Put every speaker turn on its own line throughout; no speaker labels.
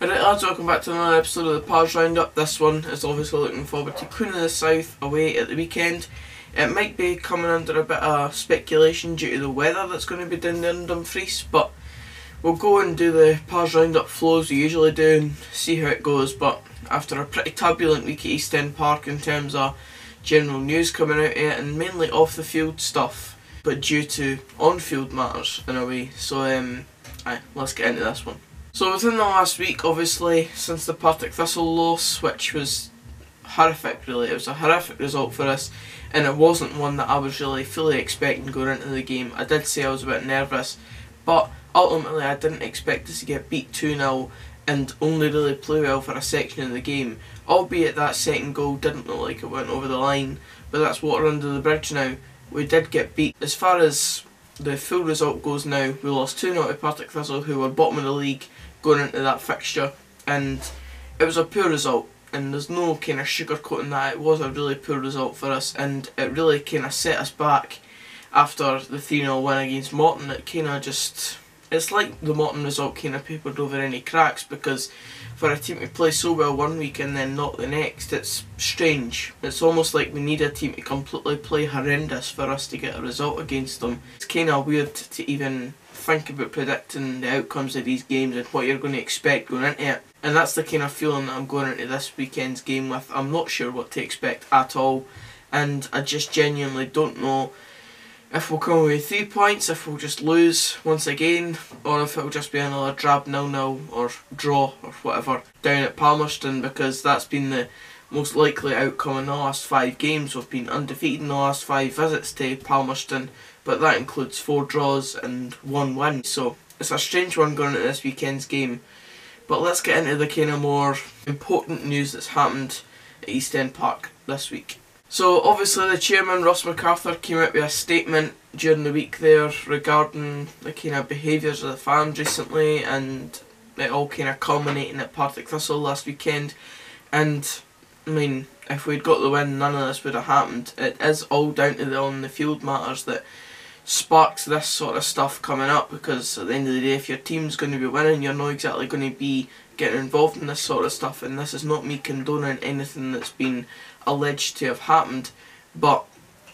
Alright lads, welcome back to another episode of the Pars Roundup. This one is obviously looking forward to Queen of the South away at the weekend. It might be coming under a bit of speculation due to the weather that's going to be down there in Dumfries, but we'll go and do the Pars Roundup flow as we usually do and see how it goes. But after a pretty turbulent week at East End Park in terms of general news coming out of it and mainly off the field stuff, but due to on-field matters in a way, so let's get into this one. So within the last week, obviously, since the Partick Thistle loss, which was horrific really, it was a horrific result for us, and it wasn't one that I was really fully expecting going into the game. I did say I was a bit nervous, but ultimately I didn't expect us to get beat 2-0 and only really play well for a section of the game, albeit that second goal didn't look like it went over the line, but that's water under the bridge now. We did get beat. As far as the full result goes now, we lost 2-0 to Partick Thistle, who were bottom of the league going into that fixture, and it was a poor result, and there's no kind of sugarcoating that. It was a really poor result for us, and it really kind of set us back after the 3-0 win against Morton. It kind of just, it's like the Morton result kind of papered over any cracks, because for a team to play so well one week and then not the next, it's strange. It's almost like we need a team to completely play horrendous for us to get a result against them. It's kind of weird to even think about predicting the outcomes of these games and what you're going to expect going into it. And that's the kind of feeling that I'm going into this weekend's game with. I'm not sure what to expect at all, and I just genuinely don't know if we'll come away with 3 points, if we'll just lose once again, or if it'll just be another drab 0-0 or draw or whatever down at Palmerston, because that's been the most likely outcome in the last 5 games. We've been undefeated in the last 5 visits to Palmerston, but that includes 4 draws and 1 win, so it's a strange one going into this weekend's game. But let's get into the kind of more important news that's happened at East End Park this week. So obviously the chairman, Ross MacArthur, came out with a statement during the week there regarding the kind of behaviours of the fans recently, and it all kind of culminating at Partick Thistle last weekend. And I mean, if we'd got the win, none of this would have happened. It is all down to the on-the-field matters that sparks this sort of stuff coming up, because at the end of the day, if your team's going to be winning, you're not exactly going to be getting involved in this sort of stuff. And this is not me condoning anything that's been alleged to have happened, but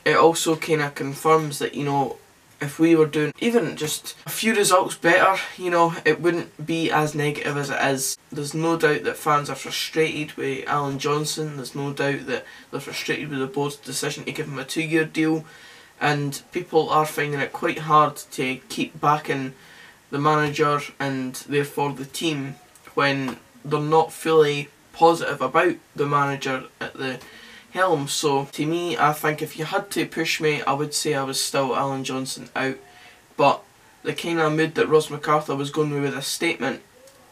it also kind of confirms that, you know, if we were doing even just a few results better, you know, it wouldn't be as negative as it is. There's no doubt that fans are frustrated with Alan Johnson. There's no doubt that they're frustrated with the board's decision to give him a 2-year deal, and people are finding it quite hard to keep backing the manager and therefore the team when they're not fully positive about the manager at the helm. So to me, I think if you had to push me, I would say I was still Alan Johnson out, but the kind of mood that Ross MacArthur was going with a statement,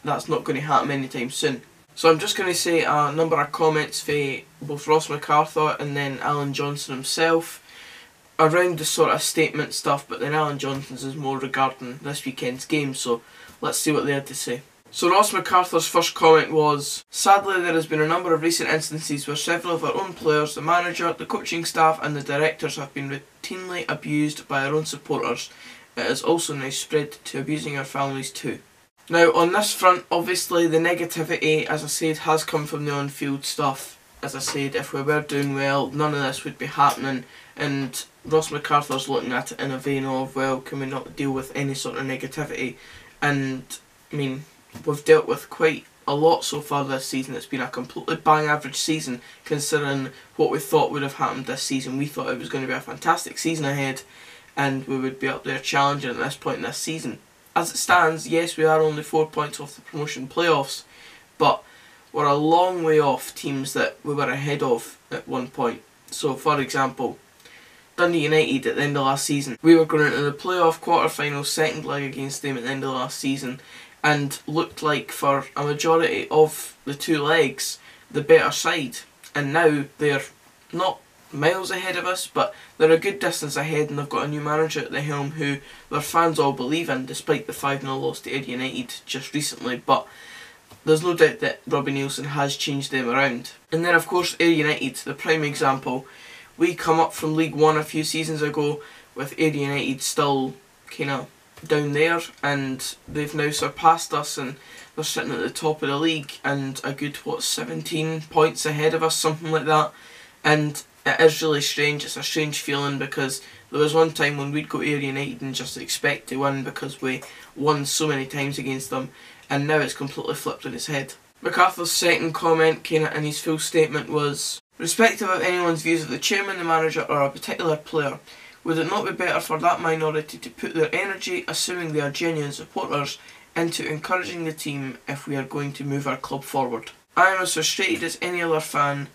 that's not going to happen anytime soon. So I'm just going to say a number of comments for both Ross MacArthur and then Alan Johnson himself around the sort of statement stuff, but then Alan Johnson's is more regarding this weekend's game, so let's see what they had to say. So Ross MacArthur's first comment was, "Sadly, there has been a number of recent instances where several of our own players, the manager, the coaching staff and the directors have been routinely abused by our own supporters. It has also now spread to abusing our families too." Now on this front, obviously the negativity, as I said, has come from the on-field stuff. As I said, if we were doing well, none of this would be happening, and Ross MacArthur's looking at it in a vein of, well, can we not deal with any sort of negativity? And I mean, we've dealt with quite a lot so far this season. It's been a completely bang average season considering what we thought would have happened this season. We thought it was going to be a fantastic season ahead and we would be up there challenging at this point in this season. As it stands, yes, we are only 4 points off the promotion playoffs, but we're a long way off teams that we were ahead of at one point. So for example, Dundee United at the end of last season, we were going into the playoff quarter-final second leg against them at the end of last season, and looked like for a majority of the 2 legs the better side, and now they're not miles ahead of us, but they're a good distance ahead, and they've got a new manager at the helm who their fans all believe in, despite the 5-0 loss to Ayr United just recently. But there's no doubt that Robbie Neilson has changed them around. And then of course Ayr United, the prime example. We come up from League One a few seasons ago with Ayr United still kind of down there, and they've now surpassed us, and they're sitting at the top of the league and a good 17 points ahead of us, something like that. And it is really strange. It's a strange feeling, because there was one time when we'd go to Ayr United and just expect to win because we won so many times against them, and now it's completely flipped on its head. MacArthur's second comment in his full statement was, "Irrespective of anyone's views of the chairman, the manager or a particular player, would it not be better for that minority to put their energy, assuming they are genuine supporters, into encouraging the team if we are going to move our club forward? I am as frustrated as any other fan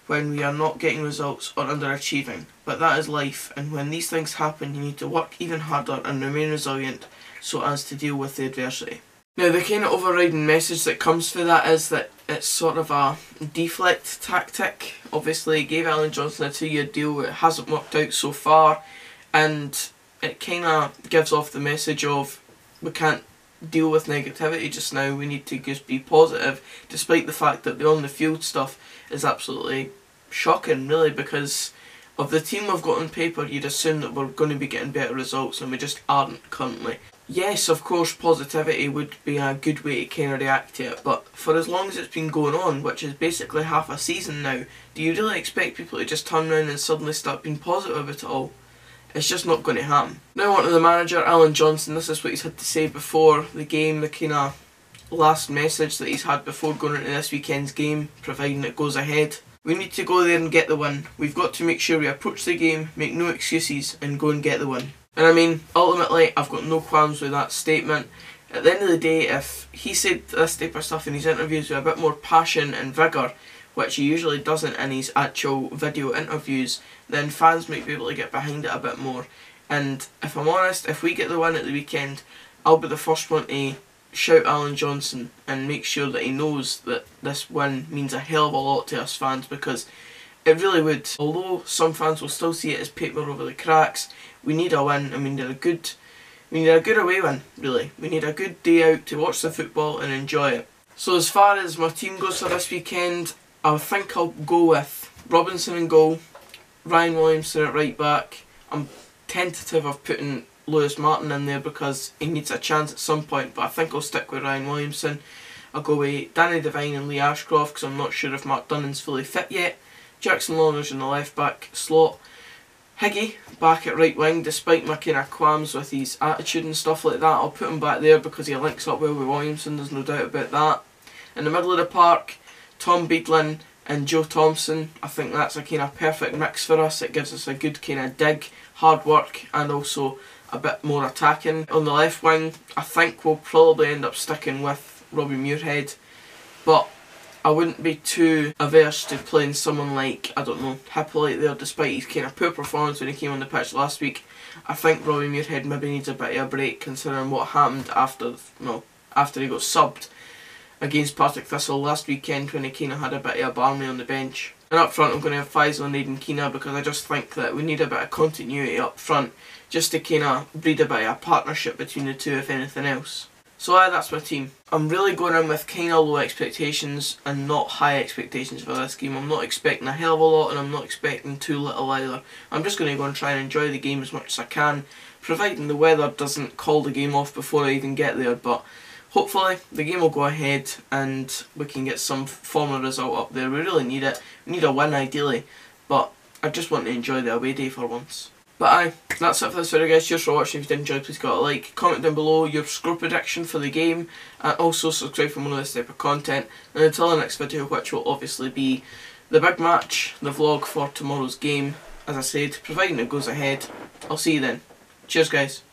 when we are not getting results or underachieving, but that is life, and when these things happen you need to work even harder and remain resilient so as to deal with the adversity." Now, the kind of overriding message that comes for that is that it's sort of a deflect tactic. Obviously, it gave Alan Johnson a 2-year deal. It hasn't worked out so far, and it kind of gives off the message of, we can't deal with negativity just now, we need to just be positive, despite the fact that the on-the-field stuff is absolutely shocking, really, because of the team we've got on paper. You'd assume that we're going to be getting better results, and we just aren't currently. Yes, of course, positivity would be a good way to kind of react to it, but for as long as it's been going on, which is basically half a season now, do you really expect people to just turn around and suddenly start being positive about it all? It's just not going to happen. Now on to the manager, Alan Johnson. This is what he's had to say before the game, the kind of last message that he's had before going into this weekend's game, providing it goes ahead. "We need to go there and get the win. We've got to make sure we approach the game, make no excuses, and go and get the win." And I mean, ultimately, I've got no qualms with that statement. At the end of the day, if he said this type of stuff in his interviews with a bit more passion and vigour, which he usually doesn't in his actual video interviews, then fans might be able to get behind it a bit more. And if I'm honest, if we get the win at the weekend, I'll be the first one to shout Alan Johnson and make sure that he knows that this win means a hell of a lot to us fans, because it really would. Although some fans will still see it as paper over the cracks, we need a win, and we need a good away win, really. We need a good day out to watch the football and enjoy it. So as far as my team goes for this weekend, I think I'll go with Robinson in goal, Ryan Williamson at right back. I'm tentative of putting Lewis Martin in there because he needs a chance at some point, but I think I'll stick with Ryan Williamson. I'll go with Danny Devine and Lee Ashcroft because I'm not sure if Mark Dunnan's fully fit yet. Jackson Lawler's in the left back slot. Higgy back at right wing, despite my kind of qualms with his attitude and stuff like that. I'll put him back there because he links up well with Williamson, there's no doubt about that. In the middle of the park, Tom Beadlin and Joe Thompson. I think that's a kind of perfect mix for us. It gives us a good kind of dig, hard work, and also a bit more attacking. On the left wing, I think we'll probably end up sticking with Robbie Muirhead, but I wouldn't be too averse to playing someone like, I don't know, Hippolyte there, despite his kind of poor performance when he came on the pitch last week. I think Robbie Muirhead maybe needs a bit of a break considering what happened after he got subbed against Partick Thistle last weekend when he kind of had a bit of a barmy on the bench. And up front I'm going to have Faisal and Aidan Keena because I just think that we need a bit of continuity up front just to kind of breed a bit of a partnership between the two, if anything else. So that's my team. I'm really going in with kind of low expectations and not high expectations for this game. I'm not expecting a hell of a lot and I'm not expecting too little either. I'm just going to go and try and enjoy the game as much as I can, providing the weather doesn't call the game off before I even get there. But hopefully the game will go ahead and we can get some form of result up there. We really need it. We need a win ideally, but I just want to enjoy the away day for once. But aye, that's it for this video guys. Cheers for watching. If you did enjoy, please give it a like, comment down below your score prediction for the game, and also subscribe for more of this type of content. And until the next video, which will obviously be the big match, the vlog for tomorrow's game, as I said, providing it goes ahead. I'll see you then. Cheers guys.